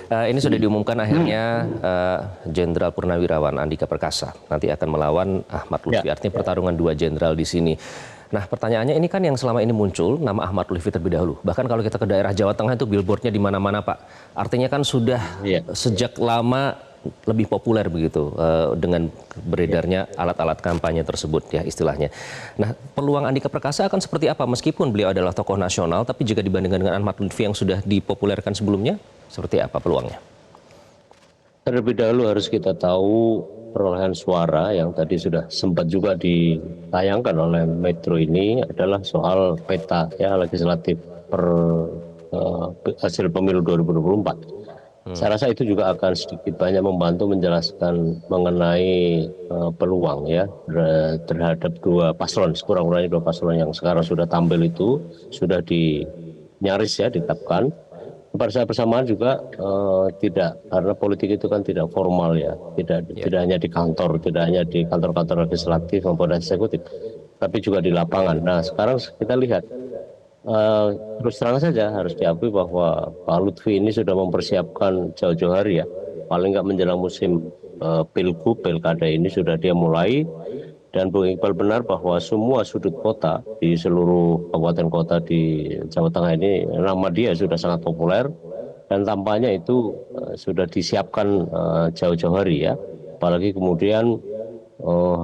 Ini sudah diumumkan akhirnya Jenderal Purnawirawan Andika Perkasa nanti akan melawan Ahmad Lutfi. Artinya pertarungan dua jenderal di sini. Nah, pertanyaannya ini kan yang selama ini muncul nama Ahmad Lutfi terlebih dahulu. Bahkan kalau kita ke daerah Jawa Tengah itu billboardnya di mana-mana, Pak. Artinya kan sudah sejak lama lebih populer begitu dengan beredarnya alat-alat kampanye tersebut ya istilahnya. Nah, peluang Andika Perkasa akan seperti apa meskipun beliau adalah tokoh nasional, tapi jika dibandingkan dengan Ahmad Lutfi yang sudah dipopulerkan sebelumnya, seperti apa peluangnya? Terlebih dahulu harus kita tahu perolehan suara yang tadi sudah sempat juga ditayangkan oleh Metro ini adalah soal peta ya legislatif per hasil pemilu 2024. Saya rasa itu juga akan sedikit banyak membantu menjelaskan mengenai peluang ya terhadap dua paslon, sekurang-kurangnya dua paslon yang sekarang sudah tampil itu sudah nyaris ya ditetapkan. Pada saat bersamaan juga tidak, karena politik itu kan tidak formal ya, tidak hanya di kantor, tidak hanya di kantor-kantor legislatif maupun eksekutif, tapi juga di lapangan. Nah sekarang kita lihat terus terang saja harus diakui bahwa Pak Lutfi ini sudah mempersiapkan jauh-jauh hari ya, paling nggak menjelang musim pilkada ini sudah dia mulai. Dan Bung Iqbal benar bahwa semua sudut kota di seluruh kabupaten kota di Jawa Tengah ini nama dia sudah sangat populer dan tampaknya itu sudah disiapkan jauh-jauh hari ya. Apalagi kemudian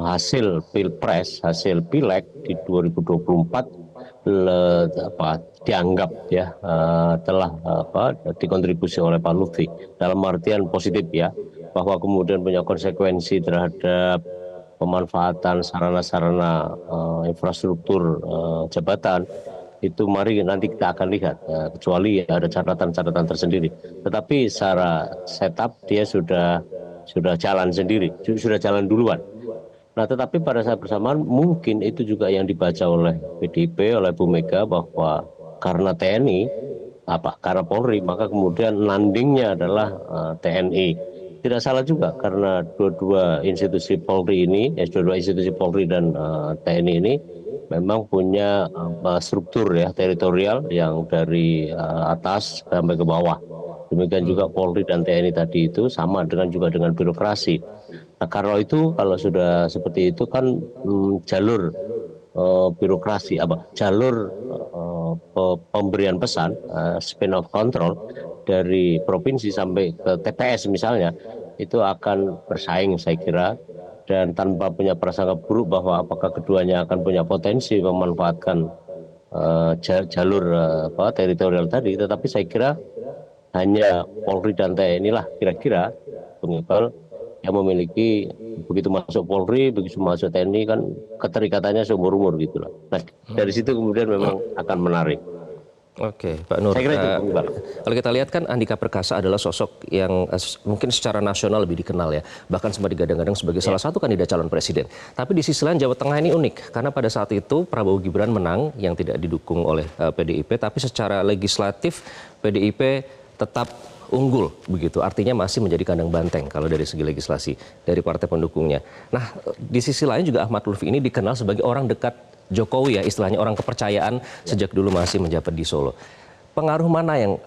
hasil pilpres, hasil pileg di 2024 dianggap ya telah dikontribusi oleh Pak Lutfi dalam artian positif ya, bahwa kemudian punya konsekuensi terhadap pemanfaatan sarana-sarana infrastruktur jabatan itu. Mari nanti kita akan lihat kecuali ada catatan-catatan tersendiri, tetapi secara setup dia sudah jalan sendiri, sudah jalan duluan. Nah tetapi pada saat bersamaan mungkin itu juga yang dibaca oleh PDIP, oleh Bu Mega, bahwa karena TNI karena Polri maka kemudian landingnya adalah TNI. Tidak salah juga karena dua-dua institusi Polri ini, dua-dua institusi Polri dan TNI ini memang punya struktur ya teritorial yang dari atas sampai ke bawah. Demikian juga Polri dan TNI tadi itu sama juga dengan birokrasi. Nah, karena itu kalau sudah seperti itu kan jalur birokrasi jalur pemberian pesan span of control dari provinsi sampai ke TPS misalnya itu akan bersaing saya kira, dan tanpa punya prasangka buruk bahwa apakah keduanya akan punya potensi memanfaatkan jalur teritorial tadi, tetapi saya kira hanya Polri dan TNI lah kira-kira Bung Iqbal yang memiliki, begitu masuk Polri, begitu masuk TNI kan keterikatannya seumur umur gitu lah. Nah dari situ kemudian memang akan menarik. Oke, Pak Nur. Kalau kita lihat kan Andika Perkasa adalah sosok yang mungkin secara nasional lebih dikenal ya. Bahkan sempat digadang-gadang sebagai salah satu kandidat calon presiden. Tapi di sisi lain Jawa Tengah ini unik. Karena pada saat itu Prabowo Gibran menang yang tidak didukung oleh PDIP. Tapi secara legislatif PDIP tetap unggul begitu. Artinya masih menjadi kandang banteng kalau dari segi legislasi dari partai pendukungnya. Nah, di sisi lain juga Ahmad Lutfi ini dikenal sebagai orang dekat Jokowi ya, istilahnya orang kepercayaan sejak dulu masih menjabat di Solo. Pengaruh mana yang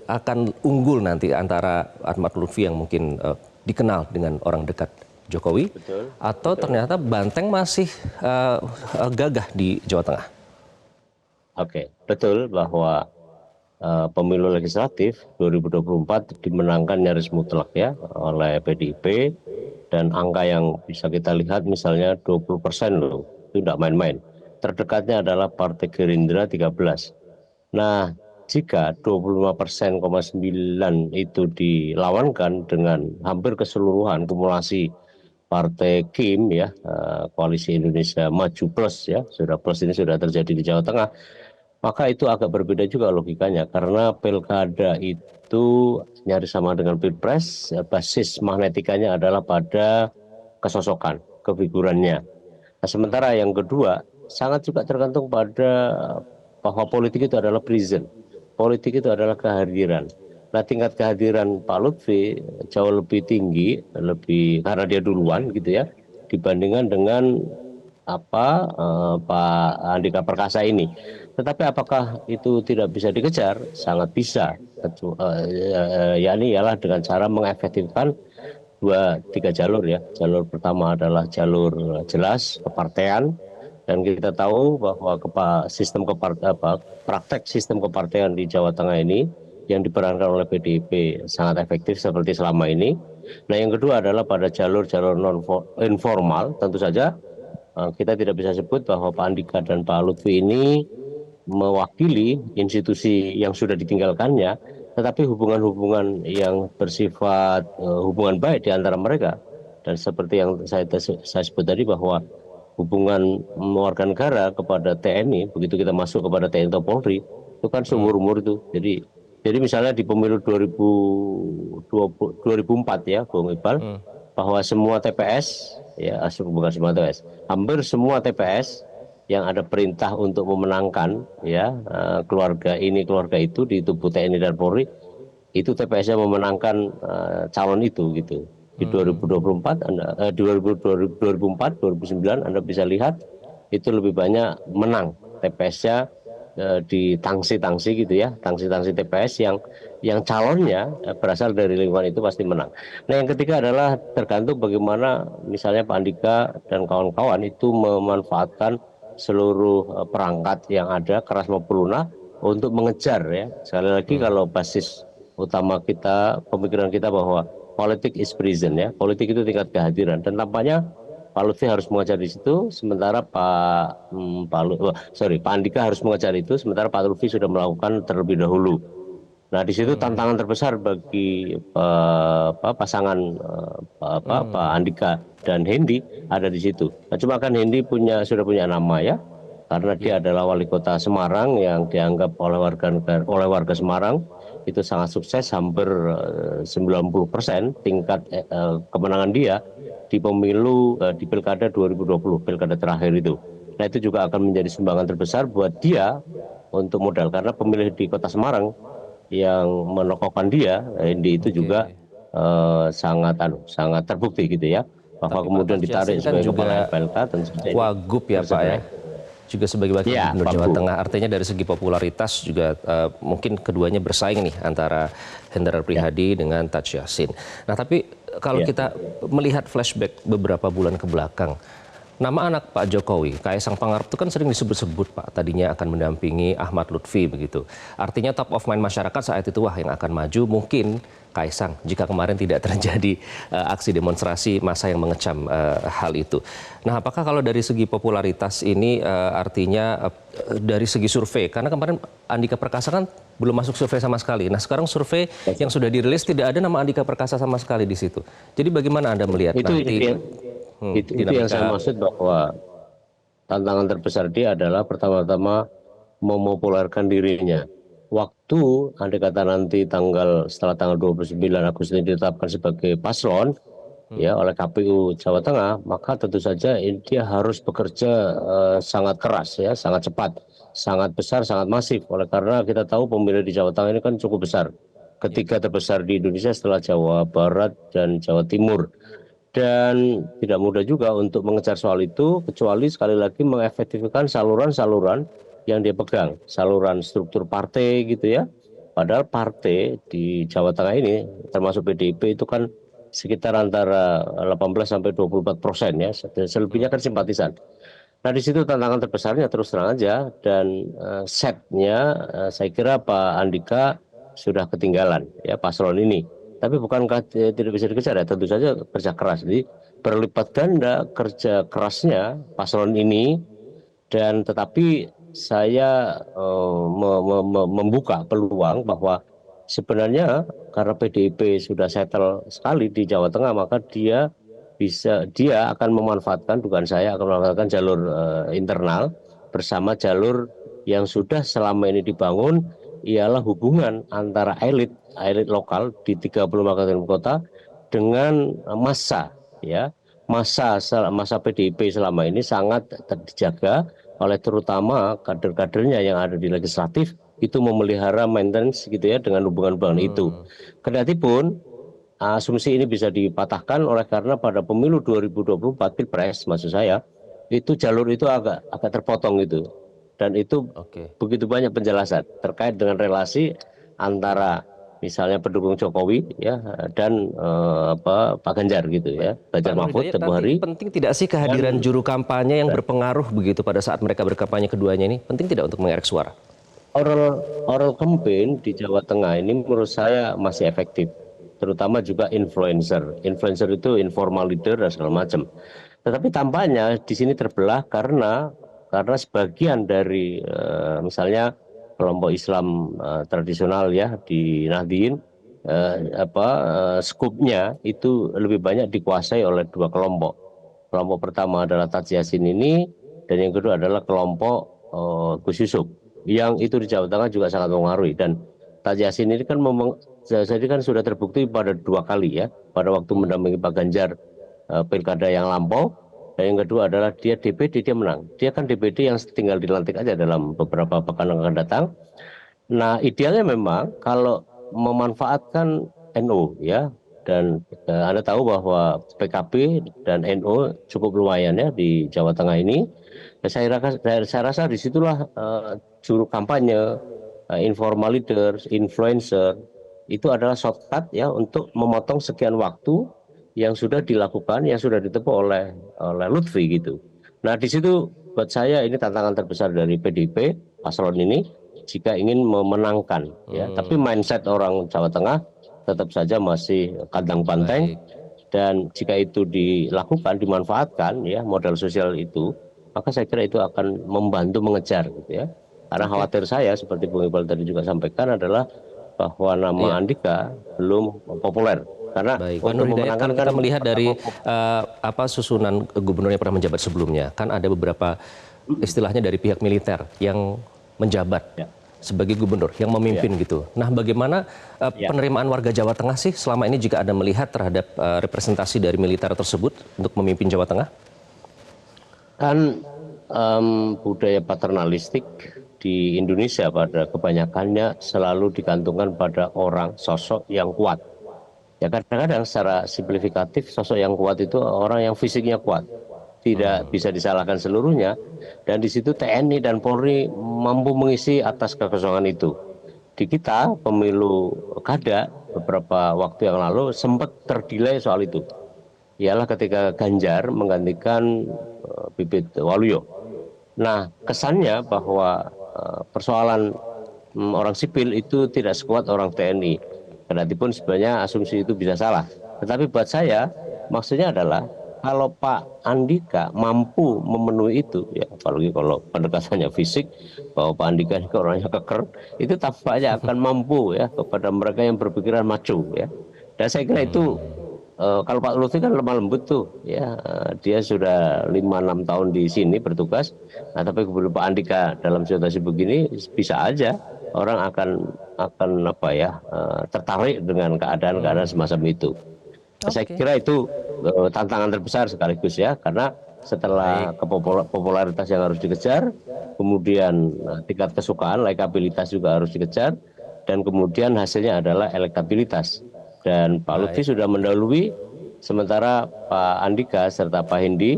akan unggul nanti antara Ahmad Lutfi yang mungkin dikenal dengan orang dekat Jokowi atau ternyata banteng masih gagah di Jawa Tengah? Oke, betul bahwa pemilu legislatif 2024 dimenangkan nyaris mutlak ya oleh PDIP, dan angka yang bisa kita lihat misalnya 20% loh, itu tidak main-main. Terdekatnya adalah Partai Gerindra 13. Nah jika 25,9% itu dilawankan dengan hampir keseluruhan kumulasi Partai KIM ya, Koalisi Indonesia Maju Plus ya, sudah plus ini sudah terjadi di Jawa Tengah, maka itu agak berbeda juga logikanya, karena pilkada itu nyaris sama dengan pilpres, basis magnetikanya adalah pada kesosokan, kefigurannya. Nah, sementara yang kedua sangat juga tergantung pada bahwa politik itu adalah present, politik itu adalah kehadiran. Nah tingkat kehadiran Pak Lutfi jauh lebih tinggi, karena dia duluan gitu ya, dibandingkan dengan Pak Andika Perkasa ini. Tetapi apakah itu tidak bisa dikejar? Sangat bisa. yakni ialah dengan cara mengefektifkan 2-3 jalur ya. Jalur pertama adalah jalur jelas kepartean, dan kita tahu bahwa praktek sistem kepartean di Jawa Tengah ini yang diperankan oleh PDIP sangat efektif seperti selama ini. Nah, yang kedua adalah pada jalur-jalur non informal. Tentu saja kita tidak bisa sebut bahwa Pak Andika dan Pak Lutfi ini mewakili institusi yang sudah ditinggalkannya, tetapi hubungan-hubungan yang bersifat hubungan baik di antara mereka. Dan seperti yang saya sebut tadi, bahwa hubungan warga negara kepada TNI, begitu kita masuk kepada TNI atau Polri, itu kan seumur-umur itu. Jadi misalnya di pemilu 2004 ya, Bung Iqbal, bahwa semua TPS, ya bukan semua TPS, hampir semua TPS yang ada perintah untuk memenangkan ya keluarga ini keluarga itu di tubuh TNI dan Polri, itu TPS-nya memenangkan calon itu gitu. Di 2024 2004 2009 Anda bisa lihat itu lebih banyak menang TPS-nya di tangsi-tangsi gitu ya, tangsi-tangsi TPS yang calonnya berasal dari lingkungan itu pasti menang. Nah, yang ketiga adalah tergantung bagaimana misalnya Pak Andika dan kawan-kawan itu memanfaatkan seluruh perangkat yang ada, keras maupun lunak, untuk mengejar ya. Sekali lagi, kalau basis utama kita, pemikiran kita bahwa politik is prison ya, politik itu tingkat kehadiran, dan tampaknya Pak Lutfi harus mengejar di situ, sementara Pak Andika harus mengejar itu, sementara Pak Lutfi sudah melakukan terlebih dahulu. Nah, di situ tantangan terbesar bagi pasangan Pak Andika dan Hendi ada di situ. Nah, cuma kan Hendi sudah punya nama ya, karena dia adalah wali kota Semarang yang dianggap oleh warga Semarang itu sangat sukses, hampir 90% tingkat kemenangan dia di pemilu di Pilkada 2020, Pilkada terakhir itu. Nah, itu juga akan menjadi sumbangan terbesar buat dia untuk modal, karena pemilih di kota Semarang yang menokohkan dia, Hendi itu juga sangat terbukti gitu ya, bahwa Tapi kemudian Pak ditarik Tasyasin kan sebagai juga kepala FPLK dan sebagainya. Wagub ya Pak ya, juga sebagai wakil Ya, gubernur Jawa Wagub. Tengah. Artinya dari segi popularitas juga mungkin keduanya bersaing nih antara Hendrar Prihadi dengan Taj Yassin. Nah, tapi kalau kita melihat flashback beberapa bulan ke belakang, nama anak Pak Jokowi, Kaisang Pangarep, itu kan sering disebut-sebut Pak, tadinya akan mendampingi Ahmad Lutfi begitu. Artinya top of mind masyarakat saat itu, wah yang akan maju mungkin Kaisang, jika kemarin tidak terjadi aksi demonstrasi massa yang mengecam hal itu. Nah, apakah kalau dari segi popularitas ini artinya dari segi survei, karena kemarin Andika Perkasa kan belum masuk survei sama sekali. Nah, sekarang survei yang sudah dirilis tidak ada nama Andika Perkasa sama sekali di situ. Jadi bagaimana Anda melihat Itu yang saya maksud, bahwa tantangan terbesar dia adalah pertama-tama memopulerkan dirinya. Waktu andai kata nanti setelah tanggal 29 Agustus ini ditetapkan sebagai paslon ya oleh KPU Jawa Tengah, maka tentu saja dia harus bekerja sangat keras ya, sangat cepat, sangat besar, sangat masif. Oleh karena kita tahu pemilih di Jawa Tengah ini kan cukup besar, ketiga terbesar di Indonesia setelah Jawa Barat dan Jawa Timur. Dan tidak mudah juga untuk mengejar soal itu, kecuali sekali lagi mengefektifkan saluran-saluran yang dia pegang, saluran struktur partai gitu ya. Padahal partai di Jawa Tengah ini, termasuk PDIP, itu kan sekitar antara 18-24% ya, selebihnya kan simpatisan. Nah, di situ tantangan terbesarnya terus terang aja, dan setnya saya kira Pak Andika sudah ketinggalan ya paslon ini. Tapi bukankah tidak bisa dikejar ya? Tentu saja kerja keras. Jadi berlipat ganda kerja kerasnya paslon ini, dan tetapi saya membuka peluang bahwa sebenarnya karena PDIP sudah settle sekali di Jawa Tengah, maka dia akan memanfaatkan, dugaan saya akan memanfaatkan jalur internal bersama jalur yang sudah selama ini dibangun, ialah hubungan antara elit lokal di 30 kabupaten kota dengan massa ya. Masa PDIP selama ini sangat terjaga oleh terutama kader-kadernya yang ada di legislatif, itu memelihara maintenance gitu ya dengan hubungan-hubungan itu. Kendatipun asumsi ini bisa dipatahkan oleh karena pada pemilu 2024 Pilpres maksud saya, itu jalur itu agak terpotong gitu. Dan itu begitu banyak penjelasan terkait dengan relasi antara misalnya pendukung Jokowi ya dan Pak Ganjar gitu ya, Ganjar Pak Nur Mahfud Hidayat, tempo nanti hari. penting tidak sih kehadiran Dan juru kampanye yang berpengaruh begitu pada saat mereka berkampanye keduanya ini? Penting tidak untuk mengerek suara? oral campaign di Jawa Tengah ini menurut saya masih efektif, terutama juga influencer. Influencer itu informal leader dan segala macam. Tetapi tampaknya di sini terbelah karena sebagian dari misalnya kelompok Islam tradisional ya di Nahdien, skupnya itu lebih banyak dikuasai oleh dua kelompok. Kelompok pertama adalah Taj Yassin ini, dan yang kedua adalah kelompok Gus Yusuf, yang itu di Jawa Tengah juga sangat mempengaruhi. Dan Taj Yassin ini kan jadi kan sudah terbukti pada dua kali ya, pada waktu mendampingi Pak Ganjar pilkada yang lampau, dan yang kedua adalah dia DPD, dia menang. Dia kan DPD yang tinggal dilantik aja dalam beberapa pekan yang akan datang. Nah, idealnya memang kalau memanfaatkan NU ya, dan Anda tahu bahwa PKB dan NU cukup lumayan ya di Jawa Tengah ini. Saya rasa disitulah juru kampanye, informal leaders, influencer itu adalah shortcut ya untuk memotong sekian waktu yang sudah dilakukan, yang sudah ditempuh oleh Lutfi gitu. Nah, di situ buat saya ini tantangan terbesar dari PDIP paslon ini jika ingin memenangkan ya. Tapi mindset orang Jawa Tengah tetap saja masih kandang banteng. Baik. Dan jika itu dilakukan, dimanfaatkan ya modal sosial itu, maka saya kira itu akan membantu mengejar gitu ya. Karena khawatir saya seperti Bung Iqbal tadi juga sampaikan adalah bahwa nama Iya. Andika belum populer. Karena Baik, Pak untuk Nur Hidayat, memenangkan kalau kita kan melihat dari susunan gubernur yang pernah menjabat sebelumnya, kan ada beberapa istilahnya dari pihak militer yang menjabat ya, sebagai gubernur, yang memimpin gitu. Nah, bagaimana penerimaan warga Jawa Tengah sih selama ini jika Anda melihat terhadap representasi dari militer tersebut untuk memimpin Jawa Tengah? kan budaya paternalistik di Indonesia pada kebanyakannya selalu digantungkan pada orang sosok yang kuat. Ya kadang-kadang secara simplifikatif sosok yang kuat itu orang yang fisiknya kuat. Tidak bisa disalahkan seluruhnya, dan di situ TNI dan Polri mampu mengisi atas kekosongan itu. Di kita pemilu kada beberapa waktu yang lalu sempat terdelay soal itu. Ialah ketika Ganjar menggantikan Bibit Waluyo. Nah, kesannya bahwa persoalan orang sipil itu tidak sekuat orang TNI. Kendatipun sebenarnya asumsi itu bisa salah. Tetapi buat saya, maksudnya adalah kalau Pak Andika mampu memenuhi itu, ya apalagi kalau pendekatannya fisik, bahwa Pak Andika ini orangnya keker, itu tampaknya akan mampu ya kepada mereka yang berpikiran maco ya. Dan saya kira itu kalau Pak Lutfi kan lemah lembut tuh ya, dia sudah 5-6 tahun di sini bertugas. Nah, tapi kemudian Pak Andika dalam situasi begini bisa aja orang akan apa ya, tertarik dengan keadaan semacam itu. Saya kira itu tantangan terbesar sekaligus ya, karena setelah popularitas yang harus dikejar, kemudian tingkat kesukaan, likabilitas juga harus dikejar, dan kemudian hasilnya adalah elektabilitas. Dan Pak Lutfi sudah mendahului, sementara Pak Andika serta Pak Hendi,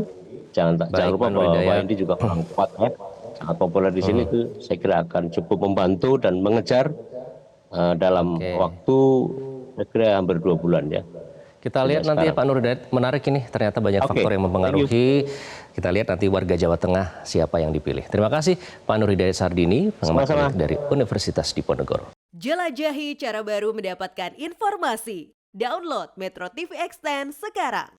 jangan lupa bahwa Pak Hendi juga orang kuat ya, sangat populer di sini, itu saya kira akan cukup membantu dan mengejar dalam waktu saya kira hampir 2 bulan ya. Kita lihat nanti ya Pak Nur Hidayat, menarik ini, ternyata banyak faktor yang mempengaruhi. Kita lihat nanti warga Jawa Tengah siapa yang dipilih. Terima kasih Pak Nur Hidayat Sardini, pengamat politik dari Universitas Diponegoro. Jelajahi cara baru mendapatkan informasi. Download Metro TV Extend sekarang.